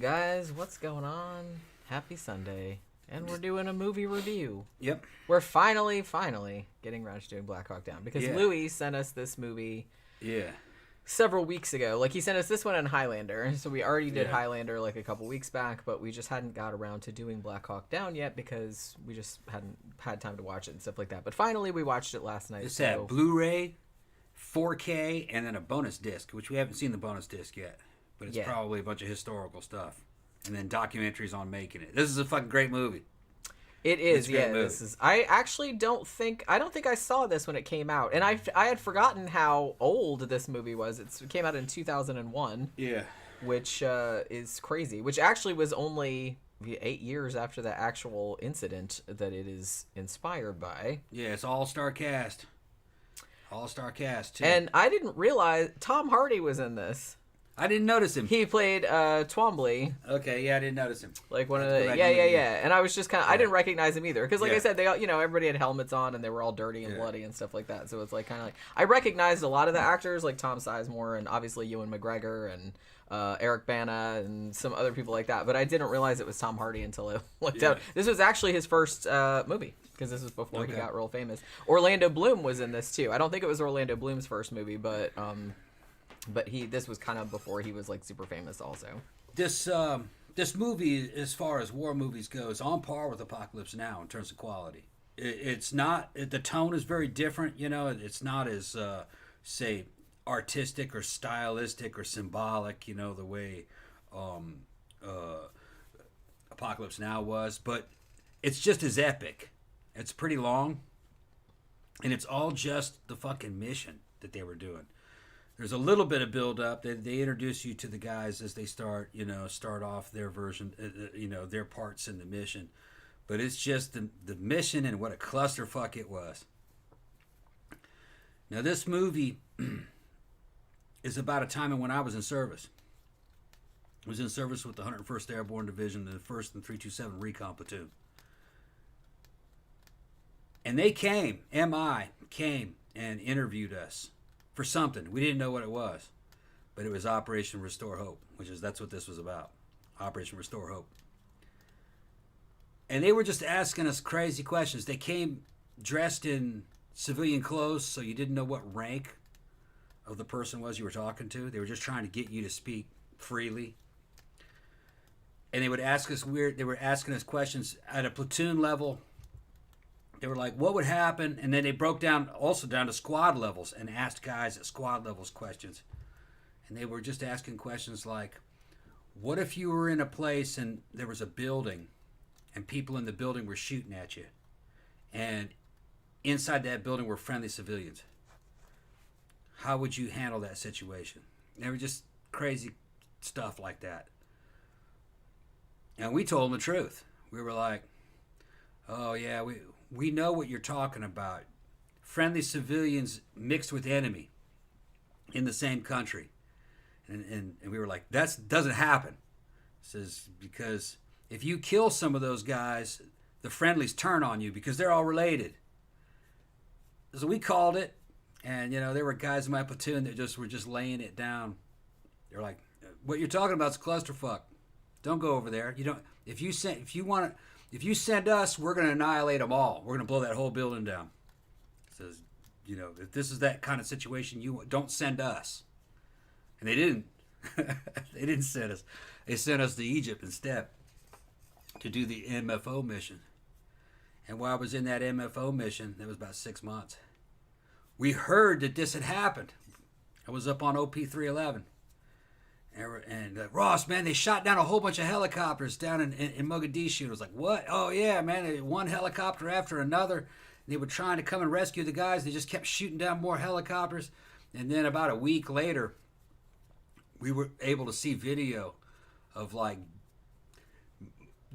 guys, what's going on? Happy Sunday. And we're doing a movie review. Yep. We're finally getting around to doing Black Hawk Down. Because Louis sent us this movie several weeks ago. Like, he sent us this one and Highlander. So we already did Highlander like a couple weeks back, but we just hadn't got around to doing Black Hawk Down yet because we just hadn't had time to watch it and stuff like that. But finally, we watched it last night. It's that Blu-ray, 4K, and then a bonus disc, which we haven't seen the bonus disc yet. But it's probably a bunch of historical stuff. And then documentaries on making it. This is a fucking great movie. It is, This is. I actually don't think I saw this when it came out, and I had forgotten how old this movie was. It came out in 2001. Yeah, which is crazy. Which actually was only 8 years after the actual incident that it is inspired by. Yeah, it's all-star cast. All-star cast too. And I didn't realize Tom Hardy was in this. I didn't notice him. He played Twombly. Okay, yeah, I didn't notice him. Like one of the yeah. And I was just kind of I didn't recognize him either because like I said, they all, everybody had helmets on and they were all dirty and bloody and stuff like that. So it's like kind of like I recognized a lot of the actors like Tom Sizemore and obviously Ewan McGregor and Eric Bana and some other people like that. But I didn't realize it was Tom Hardy until I looked out. This was actually his first movie because this was before he got real famous. Orlando Bloom was in this too. I don't think it was Orlando Bloom's first movie, but this was kind of before he was like super famous also. This movie, as far as war movies go, is on par with Apocalypse Now in terms of quality. It's not, the tone is very different, it's not as, say, artistic or stylistic or symbolic, the way Apocalypse Now was, but it's just as epic. It's pretty long, and it's all just the fucking mission that they were doing. There's a little bit of build-up. They introduce you to the guys as they start off their version, their parts in the mission. But it's just the mission and what a clusterfuck it was. Now, this movie is about a time when I was in service. I was in service with the 101st Airborne Division, the 1st and 327 Recon Platoon. And they came and interviewed us. For something. We didn't know what it was. But it was Operation Restore Hope, that's what this was about. Operation Restore Hope. And they were just asking us crazy questions. They came dressed in civilian clothes, so you didn't know what rank of the person was you were talking to. They were just trying to get you to speak freely. And they would ask us they were asking us questions at a platoon level. They were like, what would happen? And then they broke down to squad levels and asked guys at squad levels questions. And they were just asking questions like, what if you were in a place and there was a building and people in the building were shooting at you? And inside that building were friendly civilians. How would you handle that situation? They were just crazy stuff like that. And we told them the truth. We were like, oh yeah, we know what you're talking about. Friendly civilians mixed with enemy in the same country. And we were like, that doesn't happen. It says, because if you kill some of those guys, the friendlies turn on you because they're all related. So we called it, and there were guys in my platoon that were just laying it down. They're like, what you're talking about is clusterfuck. Don't go over there. You don't. If you send us, we're going to annihilate them all. We're going to blow that whole building down. It says, if this is that kind of situation, you don't send us. And they didn't. They didn't send us. They sent us to Egypt instead to do the MFO mission. And while I was in that MFO mission, that was about 6 months, we heard that this had happened. I was up on OP 311. And Ross, man, they shot down a whole bunch of helicopters down in Mogadishu. It was like, what? Oh, yeah, man, one helicopter after another. They were trying to come and rescue the guys. They just kept shooting down more helicopters. And then about a week later, we were able to see video of, like,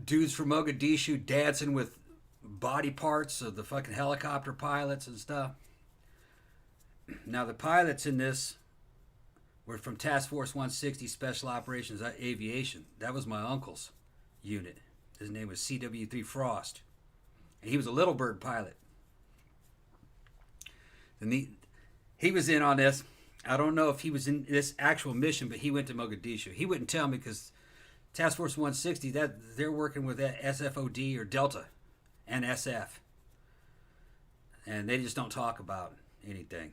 dudes from Mogadishu dancing with body parts of the fucking helicopter pilots and stuff. Now, the pilots in this were from Task Force 160 Special Operations Aviation. That was my uncle's unit. His name was CW3 Frost. And he was a Little Bird pilot. And he was in on this. I don't know if he was in this actual mission, but he went to Mogadishu. He wouldn't tell me because Task Force 160, that they're working with SFOD or Delta and SF. And they just don't talk about anything.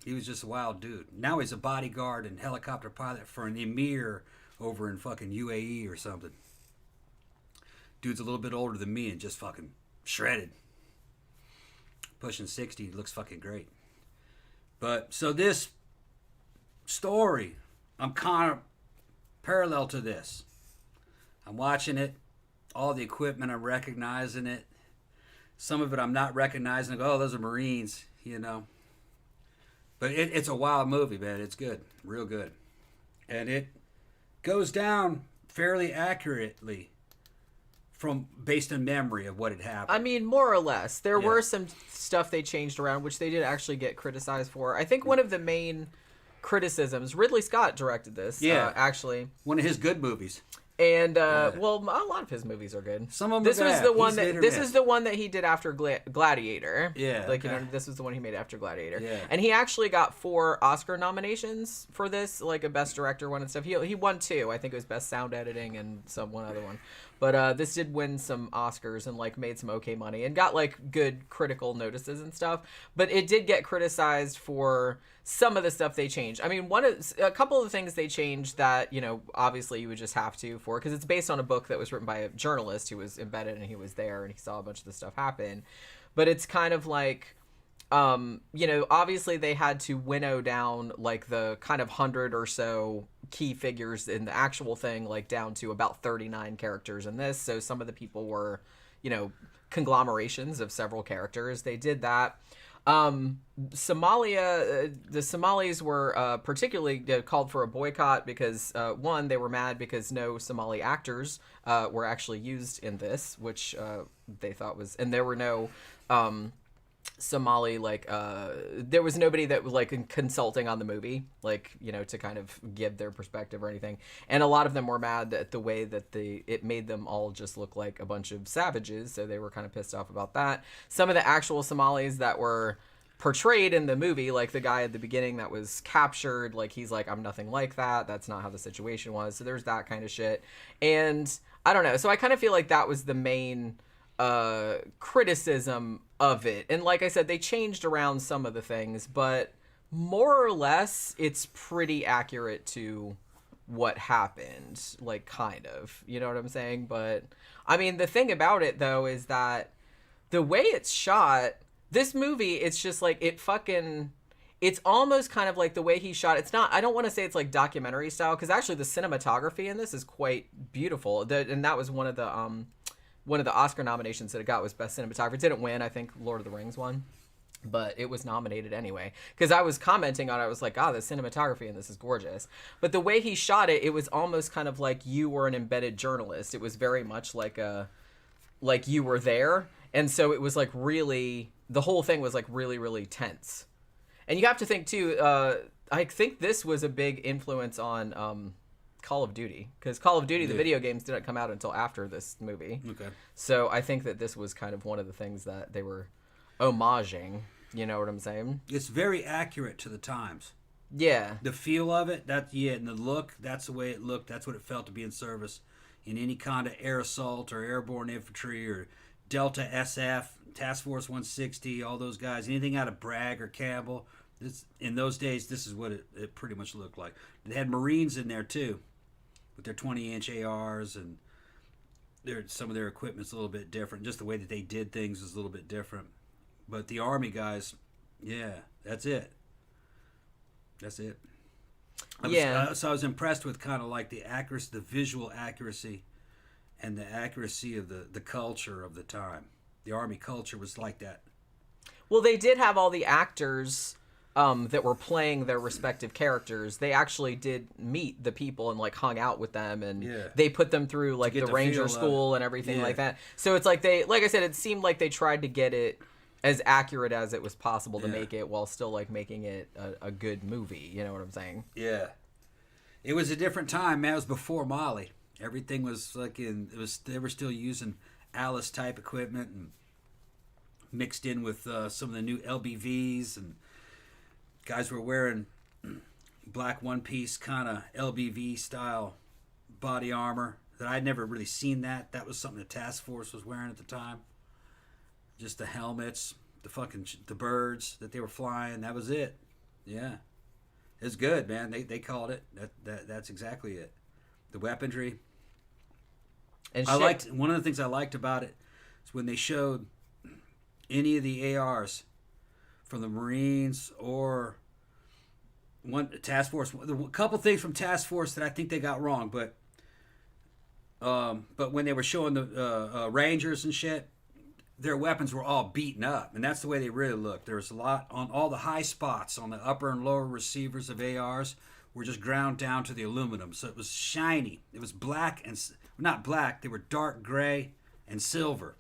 He was just a wild dude. Now he's a bodyguard and helicopter pilot for an emir over in fucking UAE or something. Dude's a little bit older than me and just fucking shredded. Pushing 60, looks fucking great. But, so this story, I'm kind of parallel to this. I'm watching it, all the equipment, I'm recognizing it. Some of it I'm not recognizing. I go, oh, those are Marines, you know. But it's a wild movie, man. It's good, real good. And it goes down fairly accurately from based on memory of what had happened. I mean, more or less. There were some stuff they changed around, which they did actually get criticized for. I think one of the main criticisms, Ridley Scott directed this, actually. One of his good movies. And well, a lot of his movies are good. Some of them. This was the one that is the one that he did after Gladiator. Yeah, like you know, this was the one he made after Gladiator. Yeah. And he actually got 4 Oscar nominations for this, like a Best Director one and stuff. He won 2. I think it was Best Sound Editing and one other one. But this did win some Oscars and like made some okay money and got like good critical notices and stuff. But it did get criticized for some of the stuff they changed. I mean, a couple of the things they changed that, you know, obviously you would just have to for, because it's based on a book that was written by a journalist who was embedded and he was there and he saw a bunch of the stuff happen. But it's kind of like, you know, obviously they had to winnow down like the kind of 100 or so key figures in the actual thing, like down to about 39 characters in this. So some of the people were, you know, conglomerations of several characters. They did that. Somalia, the Somalis were particularly called for a boycott because one, they were mad because no Somali actors were actually used in this, which they thought was, and there were no Somali there was nobody that was like consulting on the movie, like, you know, to kind of give their perspective or anything. And a lot of them were mad at the way that it made them all just look like a bunch of savages, so they were kind of pissed off about that. Some of the actual Somalis that were portrayed in the movie, like the guy at the beginning that was captured, like he's like, I'm nothing like that, that's not how the situation was. So there's that kind of shit. And I don't know, so I kind of feel like that was the main criticism of it. And like I said, they changed around some of the things, but more or less it's pretty accurate to what happened, like, kind of, you know what I'm saying? But I mean, the thing about it though is that the way it's shot, this movie, it's just like it's almost kind of like the way he shot. It's not, I don't want to say it's like documentary style, because actually the cinematography in this is quite beautiful. And that was one of the Oscar nominations that it got was Best Cinematography. It didn't win. I think Lord of the Rings won, but it was nominated anyway. Because I was commenting on it. I was like, the cinematography in this is gorgeous. But the way he shot it, it was almost kind of like you were an embedded journalist. It was very much like you were there. And so it was like really, the whole thing was like really, really tense. And you have to think too, I think this was a big influence on Call of Duty, because Call of Duty, the video games, didn't come out until after this movie. Okay. So I think that this was kind of one of the things that they were homaging. You know what I'm saying? It's very accurate to the times. Yeah. The feel of it, and the look, that's the way it looked. That's what it felt to be in service in any kind of air assault or airborne infantry or Delta SF, Task Force 160, all those guys, anything out of Bragg or Campbell. In those days, this is what it pretty much looked like. They had Marines in there too, with their 20-inch ARs, and some of their equipment's a little bit different. Just the way that they did things is a little bit different. But the Army guys, yeah, that's it. That's it. So I was impressed with kind of like the accuracy, the visual accuracy, and the accuracy of the culture of the time. The Army culture was like that. Well, they did have all the actors that were playing their respective characters. They actually did meet the people and like hung out with them, and they put them through like the Ranger school and everything like that. So it's like like I said, it seemed like they tried to get it as accurate as it was possible to make it while still like making it a good movie. You know what I'm saying? Yeah. It was a different time, man. It was before Molly. Everything was like they were still using Alice type equipment and mixed in with some of the new LBVs, and guys were wearing black one-piece kind of LBV style body armor. that I'd never really seen that. That was something the task force was wearing at the time. Just the helmets, the birds that they were flying. That was it. Yeah. It's good, man. They called it. That's exactly it. The weaponry. And one of the things I liked about it is when they showed any of the ARs from the Marines or one task force. A couple things from task force that I think they got wrong, but when they were showing the Rangers and shit, their weapons were all beaten up, and that's the way they really looked. There was a lot on all the high spots on the upper and lower receivers of ARs were just ground down to the aluminum, so it was shiny. It was black and not black; they were dark gray and silver.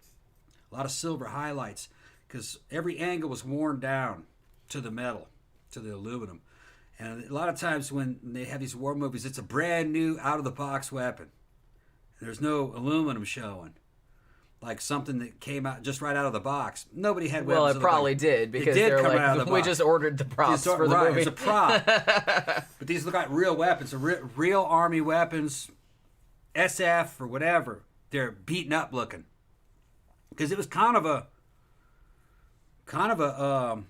A lot of silver highlights because every angle was worn down to the metal, to the aluminum. And a lot of times when they have these war movies, it's a brand new out of the box weapon. There's no aluminum showing. Like something that came out just right out of the box. Nobody had weapons. Well, it probably did because they're like, we just ordered the props for the movie. It's a prop. But these look like real weapons, real Army weapons, SF or whatever. They're beaten up looking. Because it was kind of a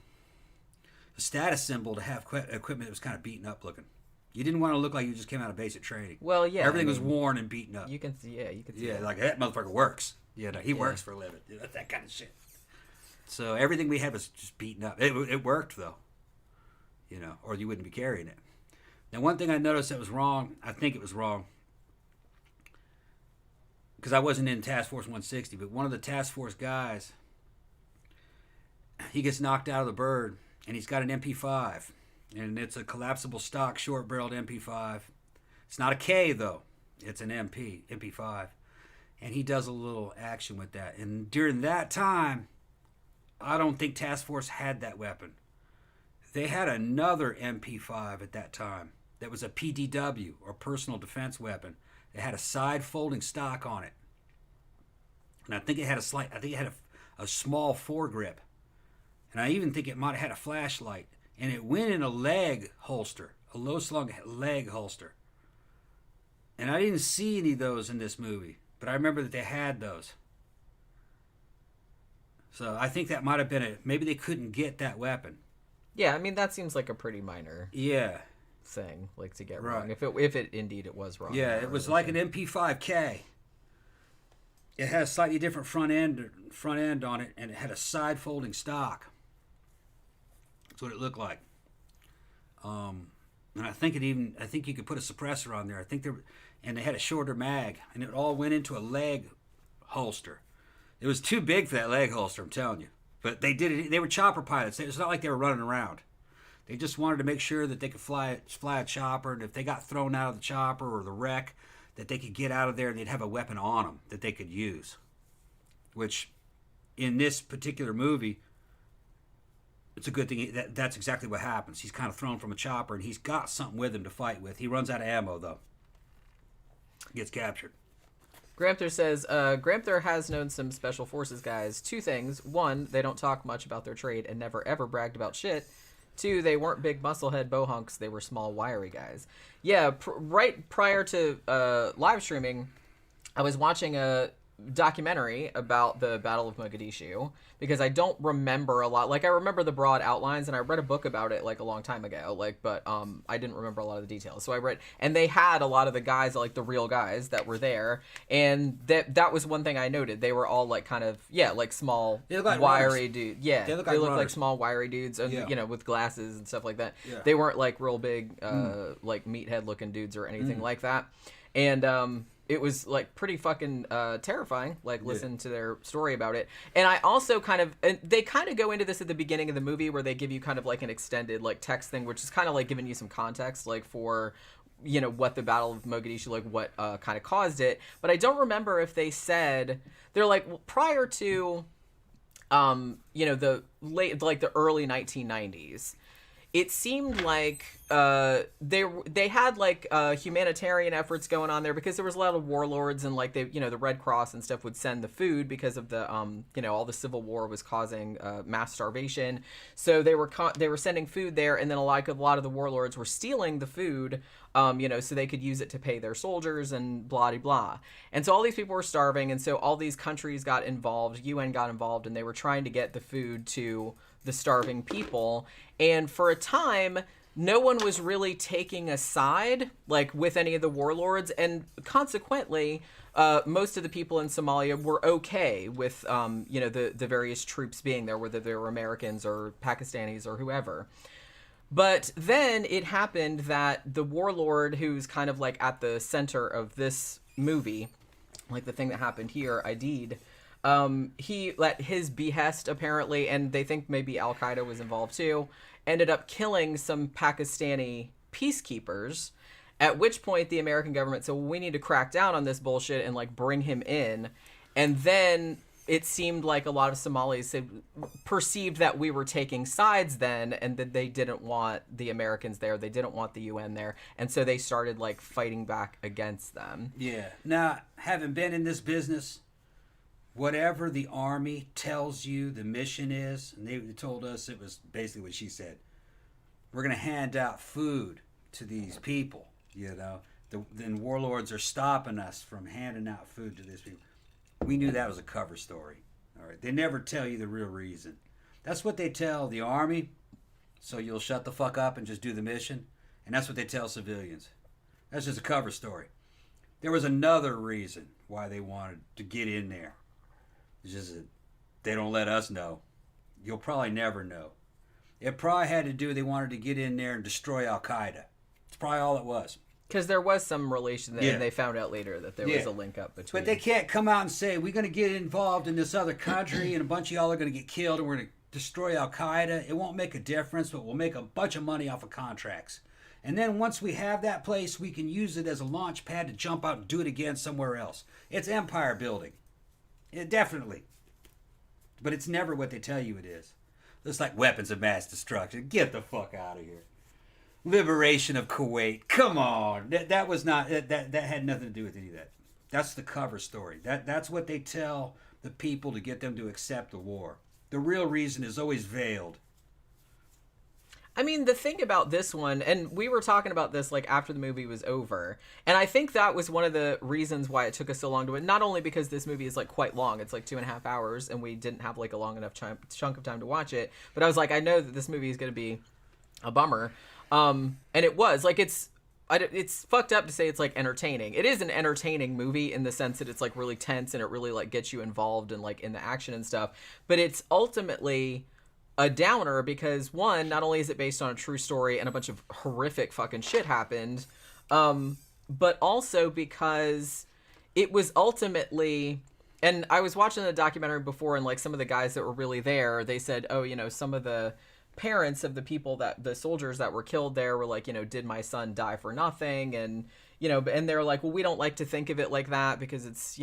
status symbol to have equipment that was kind of beaten up looking. You didn't want to look like you just came out of basic training. Well, yeah. Everything was worn and beaten up. You can see that. Like, that motherfucker works. He works for a living. That kind of shit. So everything we had was just beaten up. It worked, though. Or you wouldn't be carrying it. Now, one thing I noticed that was wrong, I think it was wrong, because I wasn't in Task Force 160, but one of the Task Force guys, he gets knocked out of the bird, and he's got an MP5. And it's a collapsible stock short-barreled MP5. It's not a K, though. It's an MP5. And he does a little action with that. And during that time, I don't think Task Force had that weapon. They had another MP5 at that time that was a PDW, or personal defense weapon. It had a side folding stock on it. And I think it had a small foregrip. And I even think it might have had a flashlight. And it went in a leg holster, a low-slung leg holster. And I didn't see any of those in this movie, but I remember that they had those. So I think that might have been maybe they couldn't get that weapon. Yeah, I mean, that seems like a pretty minor thing, like, to get wrong. If it indeed it was wrong. Yeah, it was like an MP5K. It had a slightly different front end on it, and it had a side folding stock. That's what it looked like. And I think you could put a suppressor on there. And they had a shorter mag, and it all went into a leg holster. It was too big for that leg holster, I'm telling you. But they did it. They were chopper pilots. It's not like they were running around. They just wanted to make sure that they could fly a chopper, and if they got thrown out of the chopper or the wreck, that they could get out of there and they'd have a weapon on them that they could use. Which, in this particular movie, it's a good thing that's exactly what happens. He's kind of thrown from a chopper, and he's got something with him to fight with. He runs out of ammo, though. Gets captured. Gramthar says, Gramthar has known some special forces guys. Two things. One, they don't talk much about their trade and never ever bragged about shit. Two, they weren't big musclehead bohunks. They were small, wiry guys. Yeah, right prior to live streaming, I was watching a documentary about the Battle of Mogadishu because I don't remember a lot. Like, I remember the broad outlines, and I read a book about it like a long time ago. But I didn't remember a lot of the details. So I read, and they had a lot of the guys, like the real guys that were there, and that was one thing I noted. They were all like kind of like small, like wiry dudes. Yeah, they look like small, wiry dudes, and with glasses and stuff like that. Yeah. They weren't like real big, like meathead looking dudes or anything like that, and it was like pretty fucking terrifying, like listen to their story about it. And I also they kind of go into this at the beginning of the movie where they give you kind of like an extended like text thing, which is kind of like giving you some context like for, what the Battle of Mogadishu, like what kind of caused it. But I don't remember if they said, they're like, well, prior to, the late, like the early 1990s, it seemed like they had like humanitarian efforts going on there, because there was a lot of warlords, and like the Red Cross and stuff would send the food because of the all the civil war was causing mass starvation. So they were sending food there, and then a lot of the warlords were stealing the food, so they could use it to pay their soldiers and blah blah. And so all these people were starving, and so all these countries got involved, UN got involved, and they were trying to get the food to the starving people. And for a time, no one was really taking a side, like, with any of the warlords, and consequently, most of the people in Somalia were okay with, the various troops being there, whether they were Americans or Pakistanis or whoever. But then it happened that the warlord, who's kind of like at the center of this movie, like the thing that happened here, Aidid, he let his behest, apparently, and they think maybe Al-Qaeda was involved too, ended up killing some Pakistani peacekeepers, at which point the American government said, well, we need to crack down on this bullshit and like bring him in. And then it seemed like a lot of Somalis perceived that we were taking sides then, and that they didn't want the Americans there, they didn't want the UN there, and so they started like fighting back against them. Yeah. Now, having been in this business, whatever the army tells you the mission is, and they told us it was basically what she said, we're going to hand out food to these people, then warlords are stopping us from handing out food to these people. We knew that was a cover story. All right, they never tell you the real reason. That's what they tell the army, so you'll shut the fuck up and just do the mission, and that's what they tell civilians. That's just a cover story. There was another reason why they wanted to get in there. It's just that they don't let us know. You'll probably never know. It probably had to do, they wanted to get in there and destroy Al-Qaeda. It's probably all it was. Because there was some relation there, and they found out later that there was a link up between. But they can't come out and say, we're going to get involved in this other country, and a bunch of y'all are going to get killed, and we're going to destroy Al-Qaeda. It won't make a difference, but we'll make a bunch of money off of contracts. And then once we have that place, we can use it as a launch pad to jump out and do it again somewhere else. It's empire building. Definitely. But it's never what they tell you it is. It's like weapons of mass destruction. Get the fuck out of here. Liberation of Kuwait. Come on. That was not, that had nothing to do with any of that. That's the cover story. That's what they tell the people to get them to accept the war. The real reason is always veiled. I mean, the thing about this one, and we were talking about this like after the movie was over, and I think that was one of the reasons why it took us so long to it. Not only because this movie is like quite long, it's like 2.5 hours, and we didn't have like a long enough chunk of time to watch it, but I was like, I know that this movie is going to be a bummer. And it was like, it's fucked up to say it's like entertaining. It is an entertaining movie in the sense that it's like really tense and it really like gets you involved in like in the action and stuff, but it's ultimately a downer because, one, not only is it based on a true story and a bunch of horrific fucking shit happened, but also because it was ultimately, and I was watching the documentary before, and like some of the guys that were really there, they said, oh, some of the parents of the people that the soldiers that were killed there were like, did my son die for nothing? And and they're like, well, we don't like to think of it like that because it's,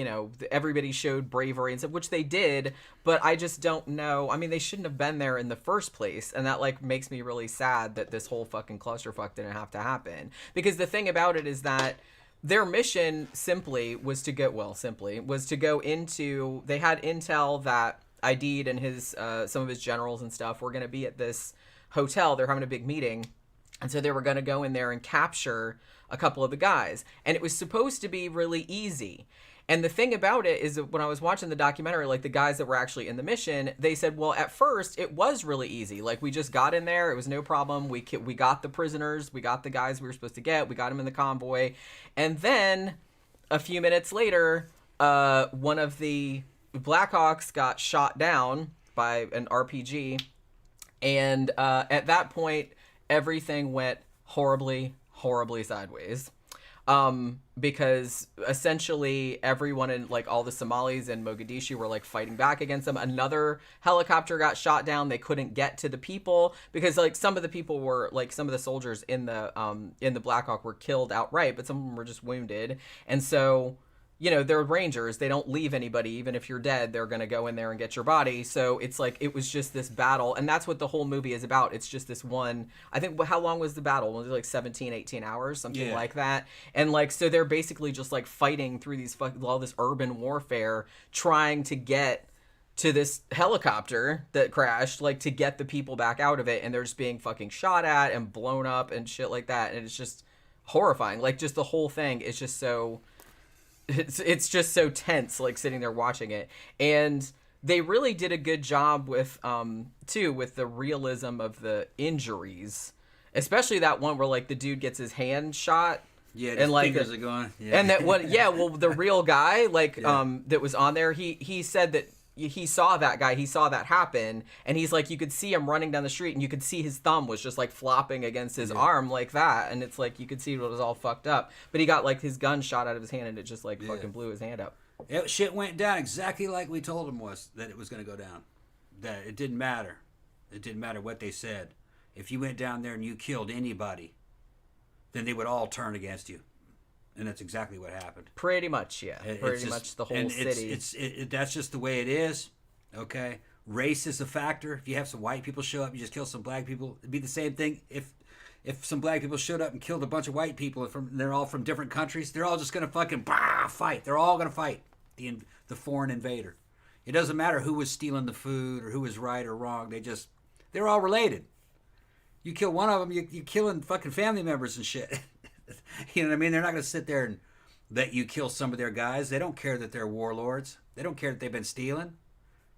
everybody showed bravery and stuff, which they did, but I just don't know. I mean, they shouldn't have been there in the first place. And that like makes me really sad that this whole fucking clusterfuck didn't have to happen. Because the thing about it is that their mission was to go into, they had intel that Aidid and his, some of his generals and stuff were going to be at this hotel. They're having a big meeting. And so they were going to go in there and capture a couple of the guys. And it was supposed to be really easy. And the thing about it is that when I was watching the documentary, like the guys that were actually in the mission, they said, well, at first it was really easy. Like we just got in there. It was no problem. We got the prisoners. We got the guys we were supposed to get. We got them in the convoy. And then a few minutes later, one of the Blackhawks got shot down by an RPG. And at that point, everything went horribly sideways. Because essentially everyone in like all the Somalis in Mogadishu were like fighting back against them. Another helicopter got shot down. They couldn't get to the people because like some of the people were like some of the soldiers in the Black Hawk were killed outright, but some of them were just wounded. And so they're rangers. They don't leave anybody. Even if you're dead, they're going to go in there and get your body. So it's like, it was just this battle. And that's what the whole movie is about. It's just this one, I think, how long was the battle? Was it like 17, 18 hours? Something like that. And like, so they're basically just like fighting through all this urban warfare, trying to get to this helicopter that crashed, like to get the people back out of it. And they're just being fucking shot at and blown up and shit like that. And it's just horrifying. Like, just the whole thing is just so... It's just so tense, like sitting there watching it. And they really did a good job with too, with the realism of the injuries, especially that one where like the dude gets his hand shot. Yeah, and like fingers are going. Yeah. And that one, well, the real guy that was on there, he said that he saw that guy, he saw that happen, and he's like, you could see him running down the street, and you could see his thumb was just like flopping against his arm like that, and it's like you could see it was all fucked up. But he got like his gun shot out of his hand, and it just like fucking blew his hand up. Shit went down exactly like we told him that it was going to go down. That it didn't matter. It didn't matter what they said. If you went down there and you killed anybody, then they would all turn against you. And that's exactly what happened. Pretty much, yeah. Pretty much the whole city. That's just the way it is. Okay, race is a factor. If you have some white people show up, you just kill some black people. It'd be the same thing if some black people showed up and killed a bunch of white people. They're all from different countries. They're all just gonna fucking fight. They're all gonna fight the foreign invader. It doesn't matter who was stealing the food or who was right or wrong. They're all related. You kill one of them, you're killing fucking family members and shit. You know what I mean? They're not going to sit there and let you kill some of their guys. They don't care that they're warlords. They don't care that they've been stealing.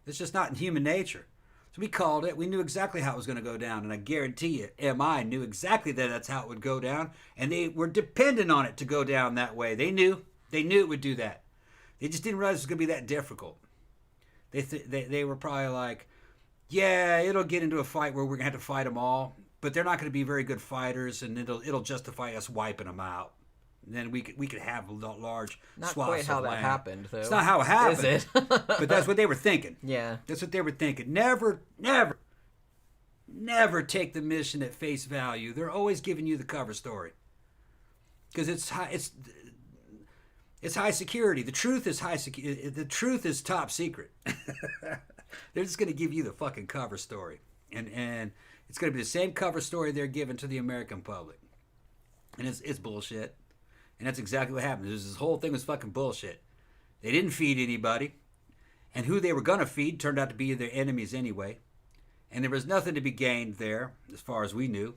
It's just not in human nature. So we called it. We knew exactly how it was going to go down. And I guarantee you, MI knew exactly that's how it would go down. And they were dependent on it to go down that way. They knew it would do that. They just didn't realize it was going to be that difficult. They were probably like, yeah, it'll get into a fight where we're going to have to fight them all. But they're not going to be very good fighters, and it'll justify us wiping them out. And then we could have large not swaths quite how of that land. happened, though. It's not how it happened. Is it? But that's what they were thinking. Yeah. That's what they were thinking. Never take the mission at face value. They're always giving you the cover story. Because it's high security. The truth is high security. The truth is top secret. They're just going to give you the fucking cover story. And it's going to be the same cover story they're giving to the American public. And it's bullshit. And that's exactly what happened. This whole thing was fucking bullshit. They didn't feed anybody. And who they were going to feed turned out to be their enemies anyway. And there was nothing to be gained there, as far as we knew.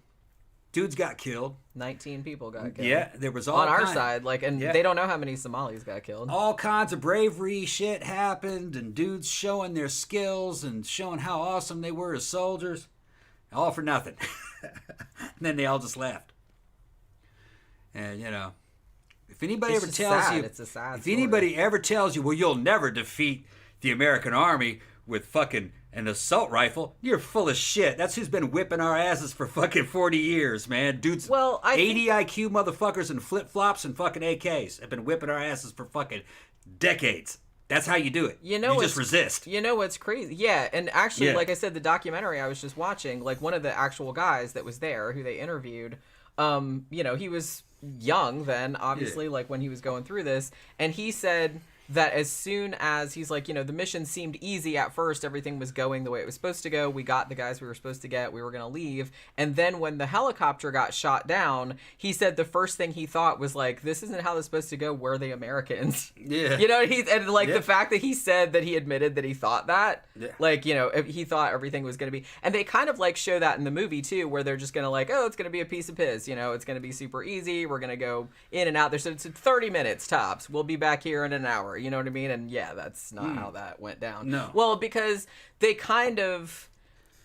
Dudes got killed. 19 people got killed. Yeah, there was all on our side, they don't know how many Somalis got killed. All kinds of bravery shit happened, and dudes showing their skills and showing how awesome they were as soldiers. All for nothing. And then they all just left. And if anybody ever tells you, it's a sad if story. Anybody ever tells you, well, you'll never defeat the American army with fucking an assault rifle, you're full of shit. That's who's been whipping our asses for fucking 40 years, man. Dudes, 80 IQ motherfuckers and flip-flops and fucking AKs have been whipping our asses for fucking decades. That's how you do it. You just resist. You know what's crazy? Yeah, and actually, like I said, the documentary I was just watching, like one of the actual guys that was there who they interviewed, he was young then, obviously, like when he was going through this, and he said that as soon as he's like, the mission seemed easy at first, everything was going the way it was supposed to go, we got the guys we were supposed to get, we were going to leave, and then when the helicopter got shot down, he said the first thing he thought was like, this isn't how this is supposed to go, we're the Americans. Yeah. The fact that he said that he admitted that he thought that, he thought everything was going to be, and they kind of like show that in the movie too, where they're just going to like, oh, it's going to be a piece of piss, it's going to be super easy, we're going to go in and out, they said it's 30 minutes tops, we'll be back here in an hour. You know what I mean? And yeah, that's not how that went down. No. Well, because they kind of,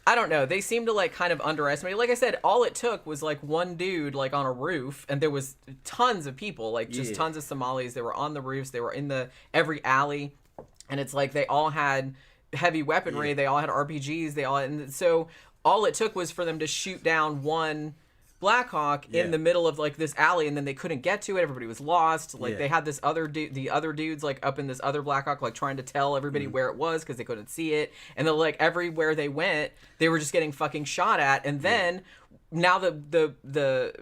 I don't know, they seem to like kind of underestimate. Like I said, all it took was like one dude like on a roof, and there was tons of people, like just tons of Somalis. They were on the roofs. They were in every alley, and it's like they all had heavy weaponry. They all had RPGs. And so all it took was for them to shoot down one Blackhawk in the middle of like this alley, and then they couldn't get to it. Everybody was lost. Like they had this other the other dudes like up in this other Blackhawk, like trying to tell everybody where it was because they couldn't see it. And then like everywhere they went, they were just getting fucking shot at. And then now the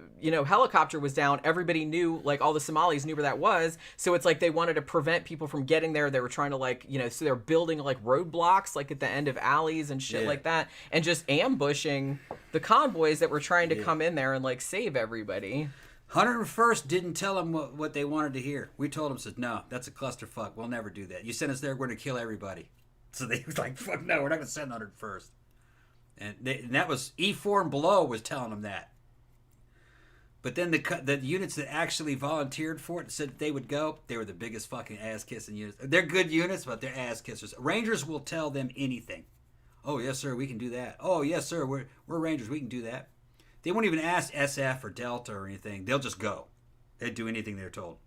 helicopter was down, everybody knew, like all the Somalis knew where that was, so it's like they wanted to prevent people from getting there. They were trying to like, so they're building like roadblocks like at the end of alleys and shit like that, and just ambushing the convoys that were trying to come in there and like save everybody. 101st didn't tell them what they wanted to hear. We told them, said, no, that's a clusterfuck. We'll never do that. You sent us there, we're going to kill everybody. So they was like, fuck no, we're not going to send 101st. And that was E4 and below was telling them that. But then the units that actually volunteered for it said that they would go, they were the biggest fucking ass-kissing units. They're good units, but they're ass-kissers. Rangers will tell them anything. Oh, yes, sir, we can do that. Oh, yes, sir, we're Rangers, we can do that. They won't even ask SF or Delta or anything. They'll just go. They'd do anything they're told.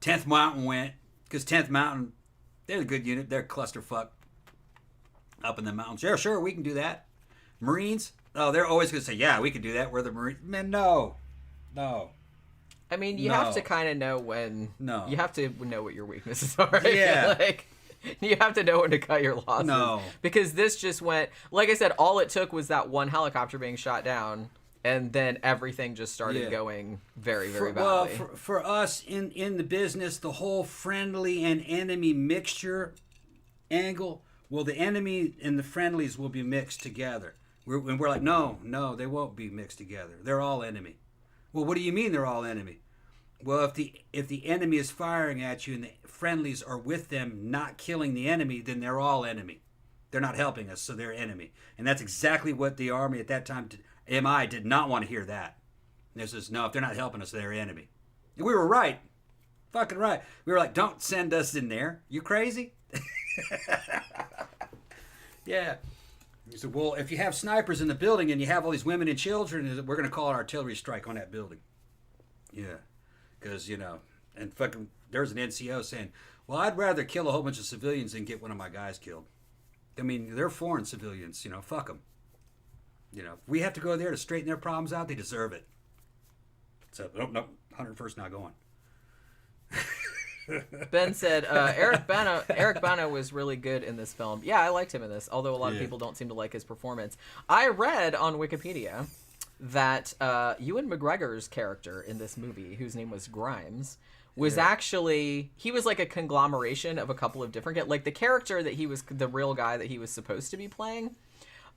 10th Mountain went, because 10th Mountain, they're a good unit. They're clusterfuck up in the mountains. Yeah, sure, we can do that. Marines, oh, they're always going to say, yeah, we can do that. We're the Marines. Man, no. I mean, you have to kind of know when. No. You have to know what your weaknesses are. Yeah. Like, you have to know when to cut your losses. No. Because this just went, like I said, all it took was that one helicopter being shot down, and then everything just started going very, very badly. Well, for us in the business, the whole friendly and enemy mixture angle, well, the enemy and the friendlies will be mixed together. We're like, no, they won't be mixed together. They're all enemy. Well, what do you mean they're all enemy? Well, if the enemy is firing at you and the friendlies are with them not killing the enemy, then they're all enemy. They're not helping us, so they're enemy. And that's exactly what the army at that time, MI, did not want to hear that. They says, no, if they're not helping us, they're enemy. And we were right. Fucking right. We were like, don't send us in there. You crazy? Yeah. He said, well, if you have snipers in the building and you have all these women and children, we're going to call an artillery strike on that building. Yeah. Because, and fucking, there's an NCO saying, well, I'd rather kill a whole bunch of civilians than get one of my guys killed. I mean, they're foreign civilians, fuck them. If we have to go there to straighten their problems out, they deserve it. So, nope, 101st not going. Ben said, Eric Bana was really good in this film. Yeah, I liked him in this, although a lot of people don't seem to like his performance. I read on Wikipedia that Ewan McGregor's character in this movie, whose name was Grimes, was actually, he was like a conglomeration of a couple of different, like the character that he was, the real guy that he was supposed to be playing.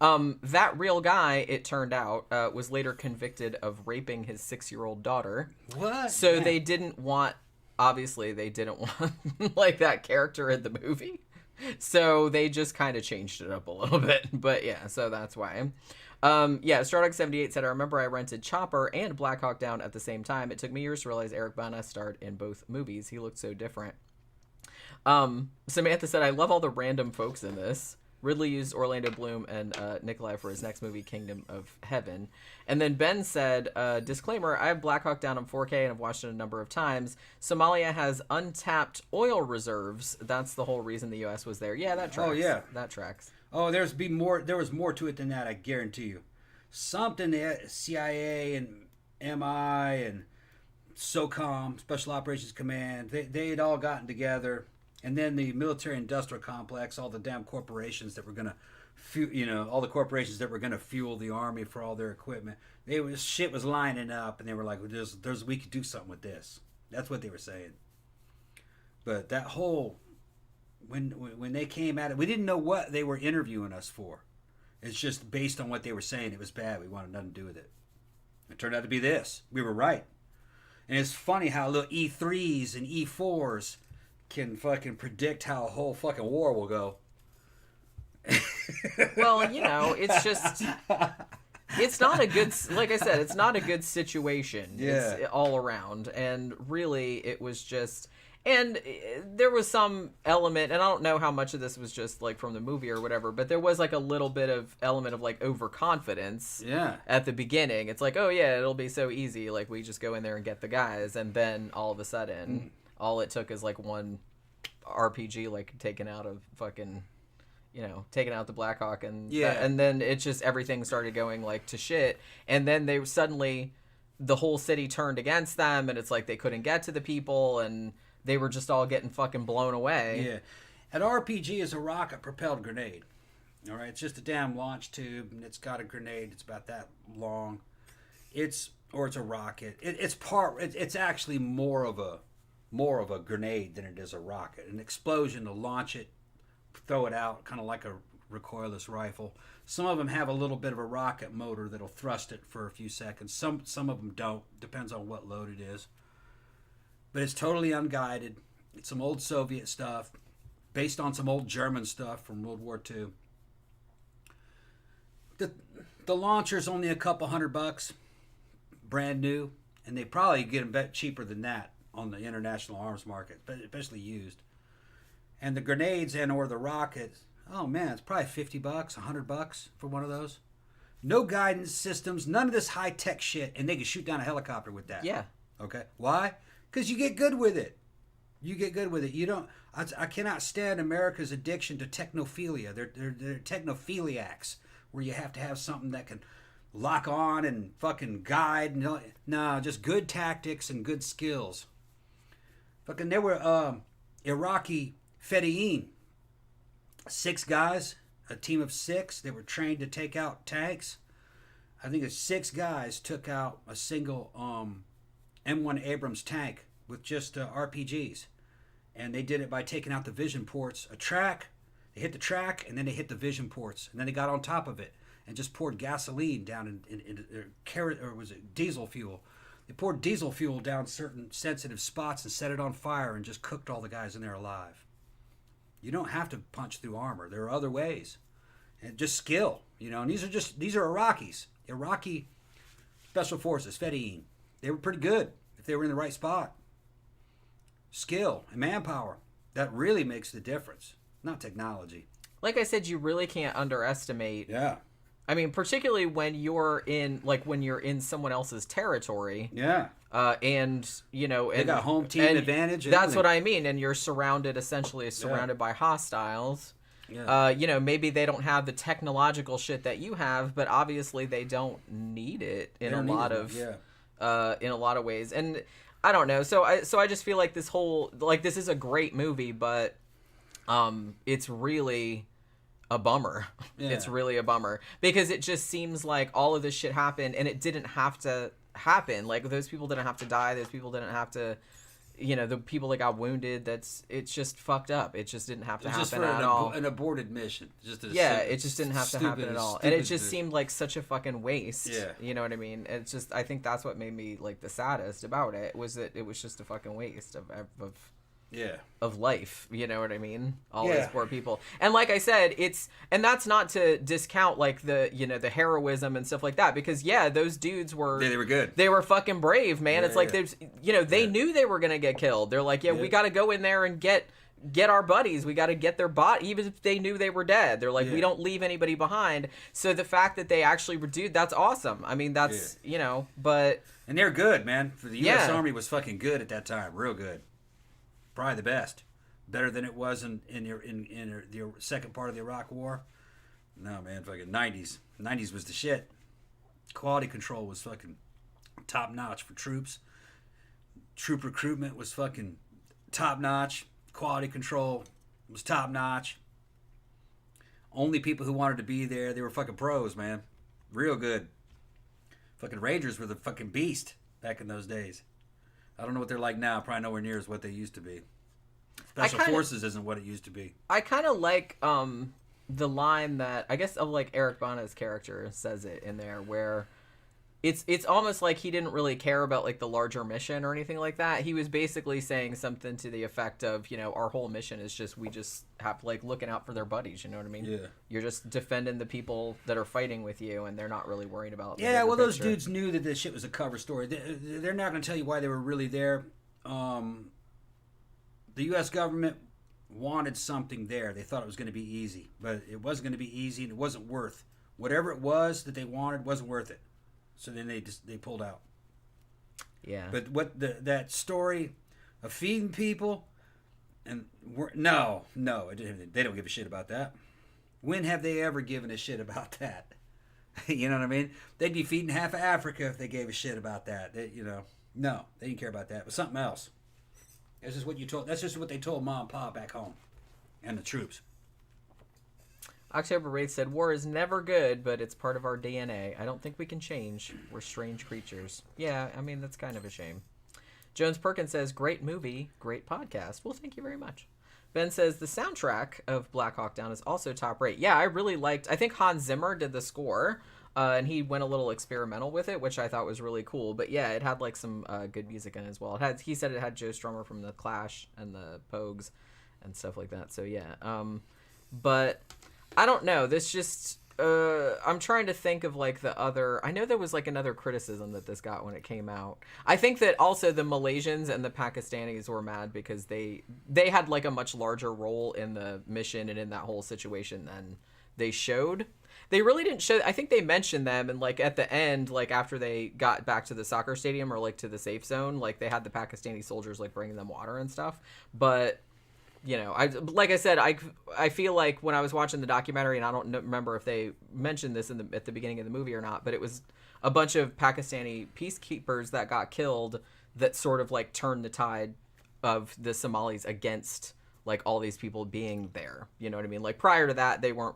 That real guy, it turned out, was later convicted of raping his 6-year-old daughter. What? So they didn't want, obviously they didn't want like that character in the movie. So they just kind of changed it up a little bit. But yeah, so that's why. Stardog 78 said, I remember I rented Chopper and Black Hawk Down at the same time. It took me years to realize Eric Bana starred in both movies. He looked so different. Samantha said, I love all the random folks in this. Ridley used Orlando Bloom and Nikolai for his next movie, Kingdom of Heaven. And then Ben said, disclaimer, I have Black Hawk Down on 4K and I've watched it a number of times. Somalia has untapped oil reserves. That's the whole reason the U.S. was there. Yeah, that tracks. Oh, yeah. That tracks. Oh, there was more to it than that, I guarantee you. Something the CIA and MI and SOCOM, Special Operations Command, they had all gotten together. And then the military-industrial complex, all the damn corporations that were going to, all the corporations that were going to fuel the army for all their equipment, shit was lining up, and they were like, we could do something with this. That's what they were saying. But that whole, when they came at it, we didn't know what they were interviewing us for. It's just based on what they were saying. It was bad. We wanted nothing to do with it. It turned out to be this. We were right. And it's funny how little E3s and E4s can fucking predict how a whole fucking war will go. Well, it's just, it's not a good, like I said, it's not a good situation. Yeah. It's all around. And really, it was just, and there was some element, and I don't know how much of this was just like from the movie or whatever, but there was like a little bit of element of like overconfidence at the beginning. It's like, oh yeah, it'll be so easy. Like we just go in there and get the guys. And then all of a sudden, all it took is like one RPG like taken out of fucking, taking out the Blackhawk and and then it just everything started going like to shit, and then they suddenly the whole city turned against them, and it's like they couldn't get to the people, and they were just all getting fucking blown away. Yeah, an RPG is a rocket propelled grenade. All right, it's just a damn launch tube, and it's got a grenade. It's about that long. It's a rocket. It's actually more of a grenade than it is a rocket. An explosion to launch it, throw it out, kind of like a recoilless rifle. Some of them have a little bit of a rocket motor that'll thrust it for a few seconds. Some of them don't. Depends on what load it is. But it's totally unguided. It's some old Soviet stuff, based on some old German stuff from World War II. The launcher's only a couple $100, brand new, and they probably get them cheaper than that on the international arms market, but especially used. And the grenades or the rockets, oh man, it's probably $50, $100 for one of those. No guidance systems, none of this high tech shit, and they can shoot down a helicopter with that. Yeah. Okay. Why? Because you get good with it. You get good with it. You don't. I cannot stand America's addiction to technophilia. They're technophiliacs, where you have to have something that can lock on and fucking guide. No, just good tactics and good skills. Fucking, there were Iraqi Fedayeen. 6 guys, a team of 6. They were trained to take out tanks. I think it's 6 guys took out a single M1 Abrams tank with just RPGs. And they did it by taking out the vision ports. They hit the track, and then they hit the vision ports. And then they got on top of it and just poured gasoline down or was it diesel fuel? They poured diesel fuel down certain sensitive spots and set it on fire and just cooked all the guys in there alive. You don't have to punch through armor. There are other ways. And just skill, And these are Iraqis. Iraqi Special Forces, Fedayeen. They were pretty good if they were in the right spot. Skill and manpower. That really makes the difference. Not technology. Like I said, you really can't underestimate. Yeah. I mean, particularly when you're in someone else's territory. Yeah. And they got home team advantage. That's what I mean. And you're surrounded by hostiles. Yeah. Maybe they don't have the technological shit that you have, but obviously they don't need it in a lot of ways. And I don't know. So I just feel like this is a great movie, but it's really a bummer. Yeah. It's really a bummer because it just seems like all of this shit happened and it didn't have to happen. Like, those people didn't have to die. Those people didn't have to, the people that got wounded. It's just fucked up. It just didn't have to happen at all. An aborted mission. It just didn't have to happen at all. And it just seemed like such a fucking waste. Yeah. You know what I mean? It's just, I think that's what made me like the saddest about it, was that it was just a fucking waste of life, you know what I mean? All these poor people. And like I said, and that's not to discount like the heroism and stuff like that, because those dudes were they were good. They were fucking brave, man. It's like there's they knew they were gonna get killed. They're like, we gotta go in there and get our buddies. We gotta get their body, even if they knew they were dead. They're like, we don't leave anybody behind. So the fact that they actually were that's awesome. I mean, that's but and they're good, man. For the U.S. Army was fucking good at that time, real good. Probably the best, better than it was in the second part of the Iraq War. No, man, fucking 90s was the shit. Quality control was fucking top notch for troops. Troop recruitment was fucking top notch. Quality control was top notch. Only people who wanted to be there, they were fucking pros, man. Real good. Fucking Rangers were the fucking beast back in those days. I don't know what they're like now. Probably nowhere near as what they used to be. Special Forces isn't what it used to be. I kind of like the line that, I guess, of like Eric Bana's character says it in there, where it's almost like he didn't really care about like the larger mission or anything like that. He was basically saying something to the effect of, our whole mission is just, we just have like looking out for their buddies. You know what I mean? Yeah. You're just defending the people that are fighting with you, and they're not really worried about. Those dudes knew that this shit was a cover story. They're not going to tell you why they were really there. The U.S. government wanted something there. They thought it was going to be easy, but it wasn't going to be easy, and it wasn't worth whatever it was that they wanted. Wasn't worth it. So then they pulled out. Yeah. But that story of feeding people, and no, they don't give a shit about that. When have they ever given a shit about that? You know what I mean? They'd be feeding half of Africa if they gave a shit about that. No, they didn't care about that. It was something else. That's just what they told Mom and Pop back home, and the troops. October Wraith said, war is never good, but it's part of our DNA. I don't think we can change. We're strange creatures. Yeah, I mean, that's kind of a shame. Jones Perkins says, great movie, great podcast. Well, thank you very much. Ben says, the soundtrack of Black Hawk Down is also top rate. Yeah, I really liked, I think Hans Zimmer did the score, and he went a little experimental with it, which I thought was really cool. But yeah, it had like some good music in it as well. He said it had Joe Strummer from the Clash and the Pogues and stuff like that. So yeah, but I don't know. This just, I'm trying to think of like the other, I know there was like another criticism that this got when it came out. I think that also the Malaysians and the Pakistanis were mad because they had like a much larger role in the mission and in that whole situation than they showed. They really didn't show, I think they mentioned them, and like at the end, like after they got back to the soccer stadium or like to the safe zone, like they had the Pakistani soldiers like bringing them water and stuff. But you know, like I said, I feel like when I was watching the documentary, and I don't remember if they mentioned this at the beginning of the movie or not, but it was a bunch of Pakistani peacekeepers that got killed that sort of like turned the tide of the Somalis against like all these people being there. You know what I mean? Like prior to that, they weren't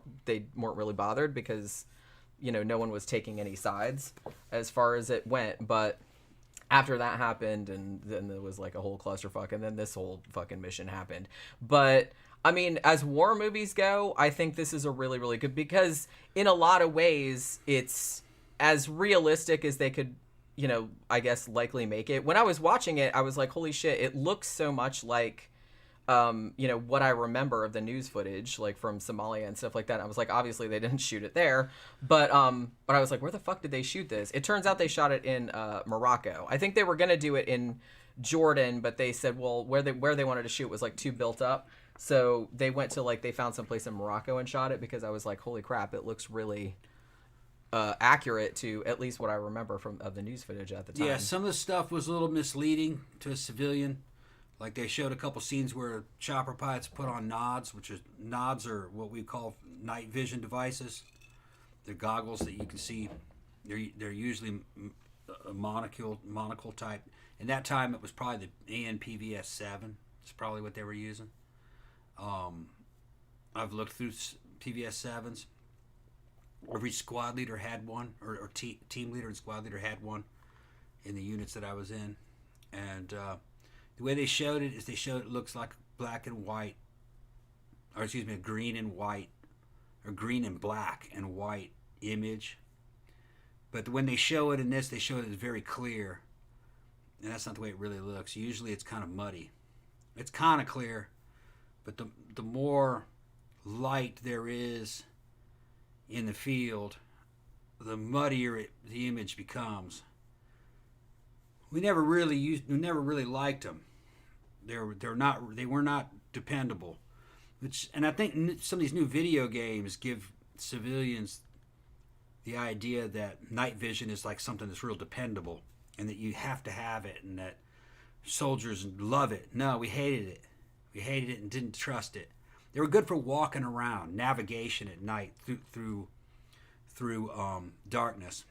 really bothered because, you know, no one was taking any sides as far as it went, but after that happened, and then there was like a whole clusterfuck, and then this whole fucking mission happened. But I mean, as war movies go, I think this is a really, really good, because in a lot of ways, it's as realistic as they could, you know, I guess likely make it. When I was watching it, I was like, holy shit, it looks so much like, you know, what I remember of the news footage, like from Somalia and stuff like that. I was like, obviously they didn't shoot it there, but I was like, where the fuck did they shoot this? It turns out they shot it in Morocco. I think they were gonna do it in Jordan, but they said, well, where they wanted to shoot was like too built up, so they went to like, they found some place in Morocco and shot it, because I was like, holy crap, it looks really accurate to at least what I remember of the news footage at the time. Yeah, some of the stuff was a little misleading to a civilian. Like they showed a couple scenes where chopper pilots put on nods, nods are what we call night vision devices. They're goggles that you can see. They're usually a monocle type. In that time, it was probably the ANPVS 7. It's probably what they were using. I've looked through PVS 7s. Every squad leader had one, or team leader and squad leader had one in the units that I was in. And the way they showed it is it looks like black and white, or excuse me, green and white, or green and black and white image. But when they show it in this, they show it as very clear. And that's not the way it really looks. Usually it's kind of muddy. It's kind of clear, but the more light there is in the field, the muddier the image becomes. We never really liked them. They were not dependable. And I think some of these new video games give civilians the idea that night vision is like something that's real dependable, and that you have to have it, and that soldiers love it. No, we hated it. We hated it and didn't trust it. They were good for walking around, navigation at night through darkness.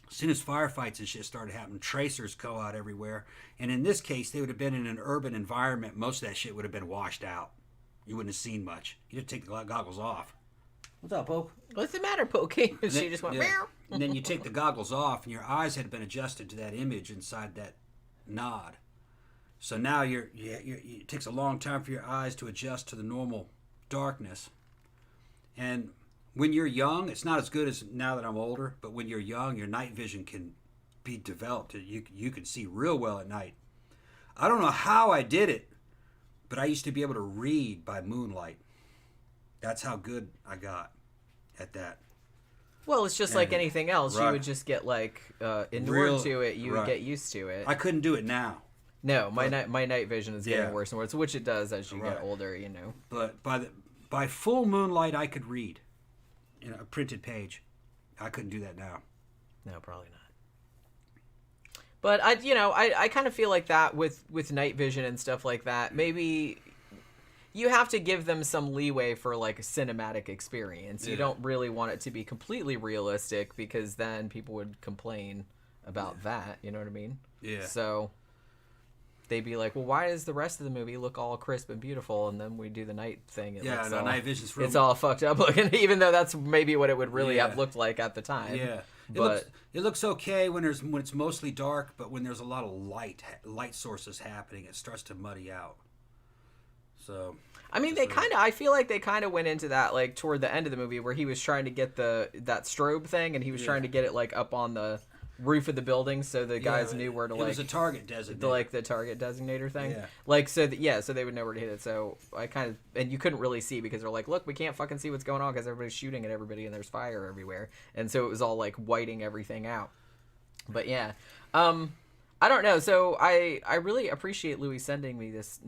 As soon as firefights and shit started happening, tracers go out everywhere. And in this case, they would have been in an urban environment. Most of that shit would have been washed out. You wouldn't have seen much. You'd have to take the goggles off. What's up, Poke? What's the matter, Pokey? She just went, meow. And then you take the goggles off, and your eyes had been adjusted to that image inside that nod. So now it takes a long time for your eyes to adjust to the normal darkness. And when you're young, it's not as good as now that I'm older, but when you're young, your night vision can be developed. You can see real well at night. I don't know how I did it, but I used to be able to read by moonlight. That's how good I got at that. Well, it's just like anything else. Right. You would just get like inured to it. You would get used to it. I couldn't do it now. No, my night vision is getting worse and worse, which it does as you get older, you know. But by full moonlight, I could read. You know, a printed page. I couldn't do that now. No, probably not. But I kind of feel like that with night vision and stuff like that. Maybe you have to give them some leeway for like a cinematic experience. You don't really want it to be completely realistic, because then people would complain about that. You know what I mean? Yeah. So they'd be like, well, why does the rest of the movie look all crisp and beautiful, and then we do the night thing? Night vision's it's all fucked up looking, even though that's maybe what it would really have looked like at the time. Yeah, but it looks okay when it's mostly dark, but when there's a lot of light sources happening, it starts to muddy out. So I mean, I feel like they kind of went into that like toward the end of the movie where he was trying to get that strobe thing, and he was trying to get it like up on the roof of the building so the guys knew where to like. It was a target designator. Like the target designator thing. Yeah. Like so they would know where to hit it. So I kind of, and you couldn't really see because they're like, look, we can't fucking see what's going on because everybody's shooting at everybody and there's fire everywhere, and so it was all like whiting everything out. But yeah, I don't know. So I really appreciate Louis sending us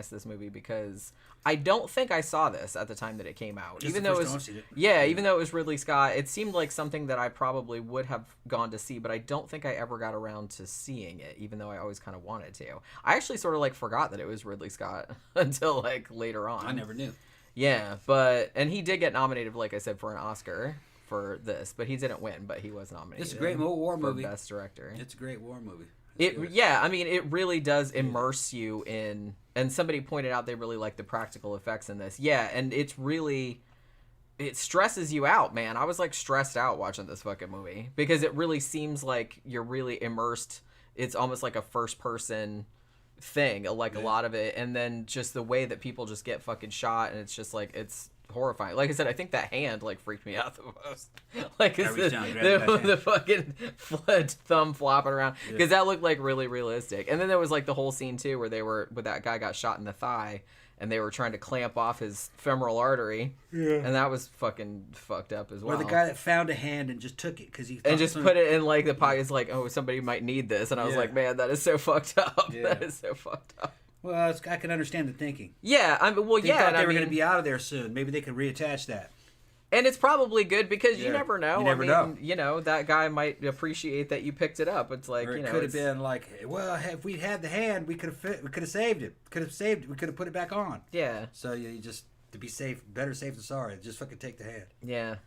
this movie because I don't think I saw this at the time that it came out. Even though it was Ridley Scott, it seemed like something that I probably would have gone to see, but I don't think I ever got around to seeing it, even though I always kind of wanted to. I actually sort of like forgot that it was Ridley Scott until like later on. I never knew. Yeah, and he did get nominated, like I said, for an Oscar for this, but he didn't win, but he was nominated. It's a great war movie. For Best Director. It's a great war movie. I mean, it really does immerse you in, and somebody pointed out they really like the practical effects in this. Yeah, and it stresses you out, man. I was like stressed out watching this fucking movie because it really seems like you're really immersed. It's almost like a first person thing, like a lot of it, and then just the way that people just get fucking shot, and it's just like, it's horrifying. Like I said, I think that hand like freaked me out the most. Like the fucking thumb flopping around because that looked like really realistic. And then there was like the whole scene too where that guy got shot in the thigh and they were trying to clamp off his femoral artery. Yeah. And that was fucking fucked up as well. Or the guy that found a hand and just took it because he and just put it in like the pocket. It's like, oh, somebody might need this, and I was like, man, that is so fucked up. Yeah. That is so fucked up. Well, I can understand the thinking. Yeah, they thought they were going to be out of there soon. Maybe they could reattach that. And it's probably good because you never know. You never know. You know, that guy might appreciate that you picked it up. It's like, or it could have been like, well, if we had the hand, we could have saved it. We could have put it back on. Yeah. So you just, to be safe, better safe than sorry. Just fucking take the hand. Yeah.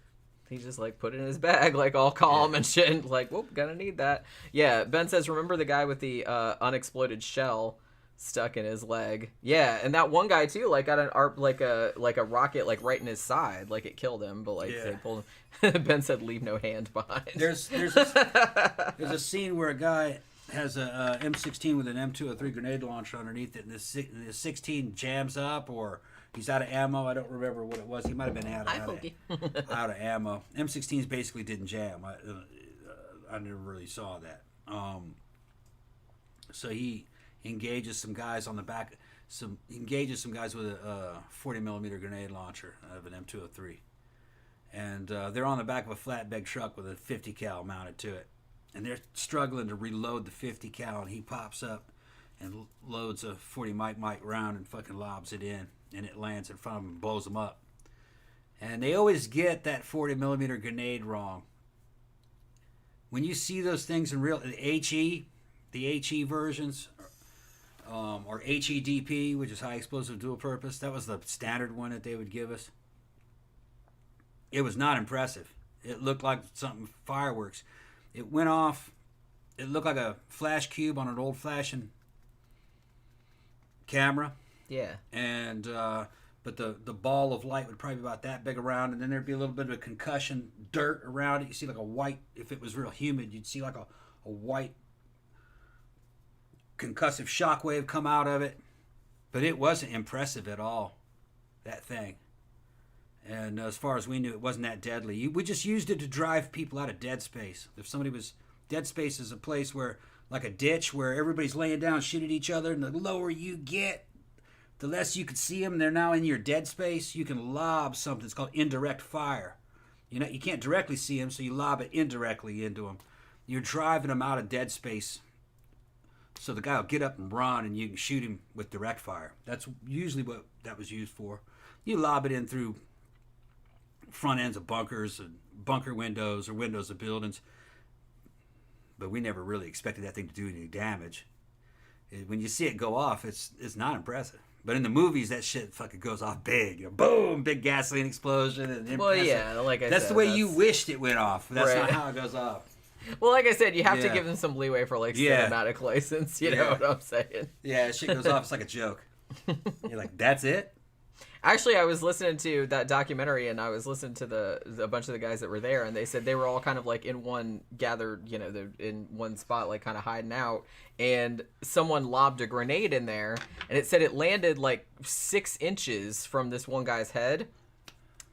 He just like put it in his bag, like all calm and shit. And like, whoop, gonna need that. Yeah. Ben says, remember the guy with the unexploded shell stuck in his leg? Yeah, and that one guy too, like got a rocket like right in his side, like it killed him, but like they pulled him. Ben said, "Leave no hand behind." There's a scene where a guy has a M16 with an M203 grenade launcher underneath it, and the 16 jams up, or he's out of ammo. I don't remember what it was. He might have been out of ammo. M16s basically didn't jam. I never really saw that. So he engages some guys on the back. Engages some guys with a 40 millimeter grenade launcher out of an M203, and they're on the back of a flatbed truck with a 50 cal mounted to it, and they're struggling to reload the 50 cal, and he pops up and loads a 40 mic round and fucking lobs it in, and it lands in front of them and blows them up. And they always get that 40 millimeter grenade wrong. When you see those things in real, the HE versions. Or HEDP, which is high explosive dual purpose. That was the standard one that they would give us. It was not impressive. It looked like something fireworks. It went off. It looked like a flash cube on an old-fashioned camera. Yeah. And but the ball of light would probably be about that big around, and then there'd be a little bit of a concussion dirt around it. You see like a white. If it was real humid, you'd see like a white concussive shockwave come out of it, but it wasn't impressive at all, that thing. And as far as we knew, it wasn't that deadly. We just used it to drive people out of dead space. If somebody was, dead space is a place where, like a ditch, where everybody's laying down, shooting at each other, and the lower you get, the less you could see them. They're now in your dead space. You can lob something. It's called indirect fire. You can't directly see them, so you lob it indirectly into them. You're driving them out of dead space. So the guy will get up and run, and you can shoot him with direct fire. That's usually what that was used for. You lob it in through front ends of bunkers and bunker windows or windows of buildings. But we never really expected that thing to do any damage. When you see it go off, it's not impressive. But in the movies, that shit fucking goes off big. Boom! Big gasoline explosion. And well, yeah, like I said. That's the way you wished it went off. That's not how it goes off. Well, like I said, you have to give them some leeway for like Yeah. cinematic license. You know what I'm saying? Yeah, shit goes off. It's like a joke. You're like, that's it? Actually, I was listening to that documentary, and I was listening to a bunch of the guys that were there, and they said they were all kind of like in one gathered, you know, in one spot, like kind of hiding out, and someone lobbed a grenade in there, and it said it landed like 6 inches from this one guy's head,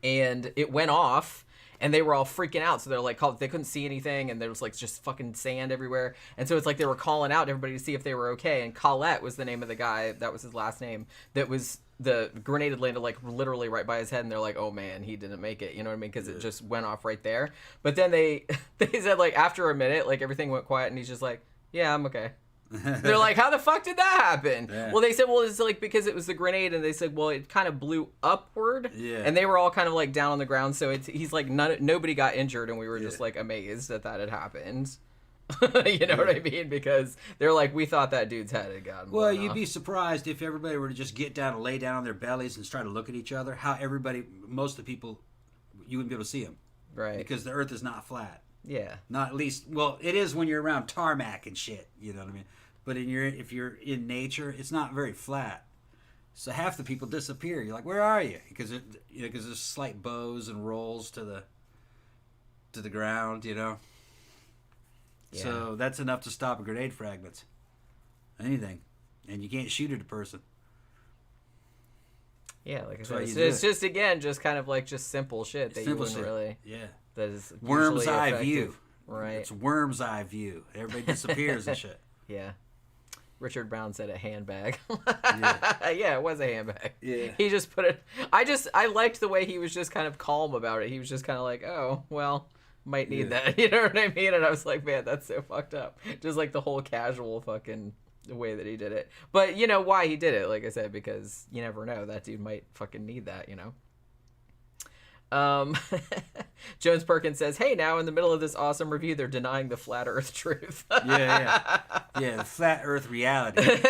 and it went off. And they were all freaking out, so they're like, they couldn't see anything, and there was like just fucking sand everywhere. And so it's like they were calling out to everybody to see if they were okay. And Colette was the name of the guy, that was his last name. The grenade had landed like literally right by his head, and they're like, oh man, he didn't make it. You know what I mean? Because it just went off right there. But then they said like after a minute, like everything went quiet, and he's just like, yeah, I'm okay. They're like, how the fuck did that happen? Yeah. Well, they said, well, it's like because it was the grenade, and they said, well, it kind of blew upward, and they were all kind of like down on the ground. So he's like, nobody got injured, and we were just like amazed that had happened. You know what I mean? Because they're like, we thought that dude's head had gotten blown you'd off. be surprised if everybody were to just get down and lay down on their bellies and try to look at each other. How most of the people, you wouldn't be able to see them, right? Because the Earth is not flat. Yeah. Not at least. Well, it is when you're around tarmac and shit. You know what I mean? But if you're in nature, it's not very flat. So half the people disappear. You're like, where are you? Because there's slight bows and rolls to the ground. You know. Yeah. So that's enough to stop a grenade fragments. Anything, and you can't shoot at a person. Yeah, like I said, it's just again, just kind of like just simple shit that you wouldn't really. Yeah. That is worm's eye effective. view. Right. It's worm's eye view. Everybody disappears and shit. Yeah. Richard Brown said a handbag. Yeah. Yeah, it was a handbag. Yeah. He just put it. I liked the way he was just kind of calm about it. He was just kind of like, oh, well, might need that. You know what I mean? And I was like, man, that's so fucked up. Just like the whole casual fucking way that he did it. But you know why he did it, like I said, because you never know. That dude might fucking need that, you know? Jones Perkins says, hey, now in the middle of this awesome review, they're denying the flat earth truth. Yeah, the flat earth reality.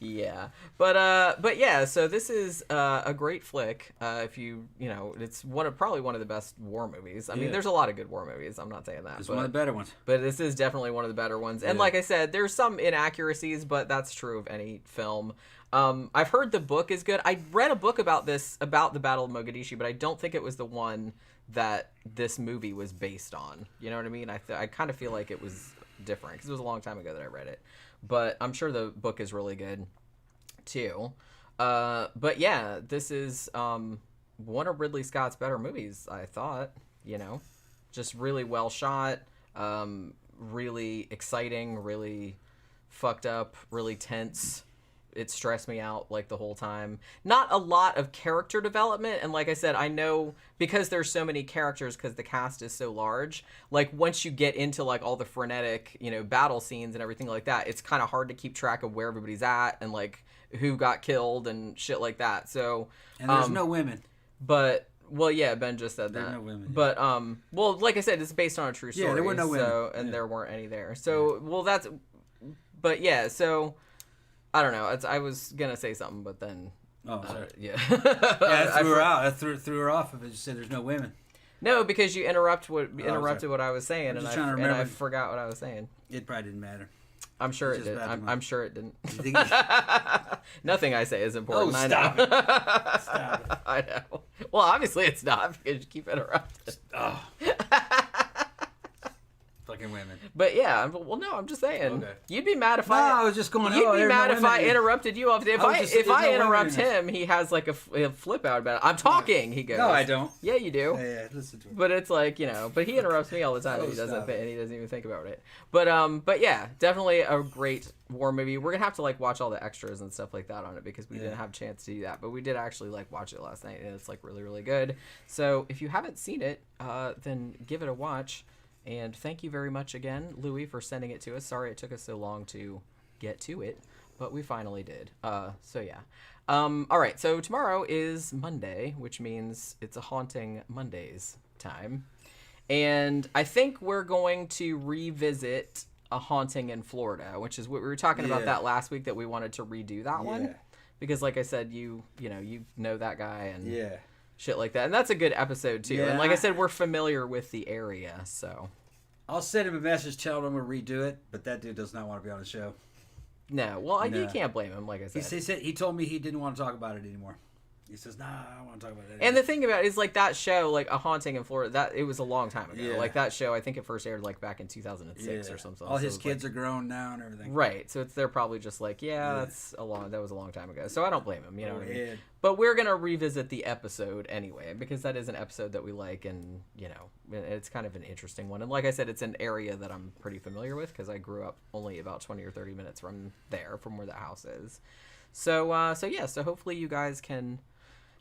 Yeah, but yeah, so this is a great flick. If you know, it's probably one of the best war movies. I mean, there's a lot of good war movies. I'm not saying that. It's one of the better ones. But this is definitely one of the better ones. And like I said, there's some inaccuracies, but that's true of any film. I've heard the book is good. I read a book about the Battle of Mogadishu, but I don't think it was the one that this movie was based on. You know what I mean? I kind of feel like it was different because it was a long time ago that I read it. But I'm sure the book is really good too. But yeah, this is one of Ridley Scott's better movies, I thought. You know, just really well shot, really exciting, really fucked up, really tense. It stressed me out like the whole time. Not a lot of character development, and like I said, I know because there's so many characters because the cast is so large, like once you get into like all the frenetic, you know, battle scenes and everything like that, it's kind of hard to keep track of where everybody's at and like who got killed and shit like that. So and there's no women. But well, yeah, Ben just said there that. There are no women. But well, like I said, it's based on a true story. Yeah, there were no women. So, and there weren't any there. So well, that's. But yeah, so. I don't know. I was gonna say something, but then. Oh, sorry. Yeah. That threw her out. That threw her off. If it just said there's no women. No, because you interrupted what I was saying, and I forgot what I was saying. It probably didn't matter. I'm sure it did. I'm sure it didn't. You Nothing I say is important. Oh, stop it! Stop it! I know. Well, obviously it's not because you keep interrupting. Oh. Fucking women. But yeah, well, no, I'm just saying. Okay. You'd be mad if I was just going. You'd be mad if I interrupted you. If I interrupt him, he has like a flip out about it. I'm talking. He goes. No, I don't. Yeah, you do. Yeah, listen to him. But it's like, you know, but he interrupts me all the time. And he doesn't even think about it. But yeah, definitely a great war movie. We're gonna have to like watch all the extras and stuff like that on it because we didn't have a chance to do that. But we did actually like watch it last night, and it's like really, really good. So if you haven't seen it, then give it a watch. And thank you very much again, Louis, for sending it to us. Sorry it took us so long to get to it, but we finally did. So yeah. All right, so tomorrow is Monday, which means it's a Haunting Mondays time. And I think we're going to revisit A Haunting in Florida, which is what we were talking about that last week, that we wanted to redo that one. Because like I said, you know that guy, and shit like that. And that's a good episode too. Yeah. And like I said, we're familiar with the area, so I'll send him a message telling him we'll redo it, but that dude does not want to be on the show. no. Well, you can't blame him. Like I said, He told me he didn't want to talk about it anymore. He says, "Nah, I don't want to talk about that." And the thing about it is, like, that show, like, A Haunting in Florida, that it was a long time ago. Yeah. Like, that show, I think it first aired, like, back in 2006 or something. All his kids are grown now and everything. Right. So they're probably just like, that was a long time ago. So I don't blame him, you know what I mean? Yeah. But we're going to revisit the episode anyway, because that is an episode that we like, and, you know, it's kind of an interesting one. And like I said, it's an area that I'm pretty familiar with, because I grew up only about 20 or 30 minutes from where the house is. So hopefully you guys can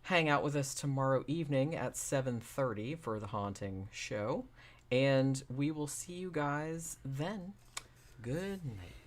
hang out with us tomorrow evening at 7:30 for the Haunting show, and we will see you guys then. Good night.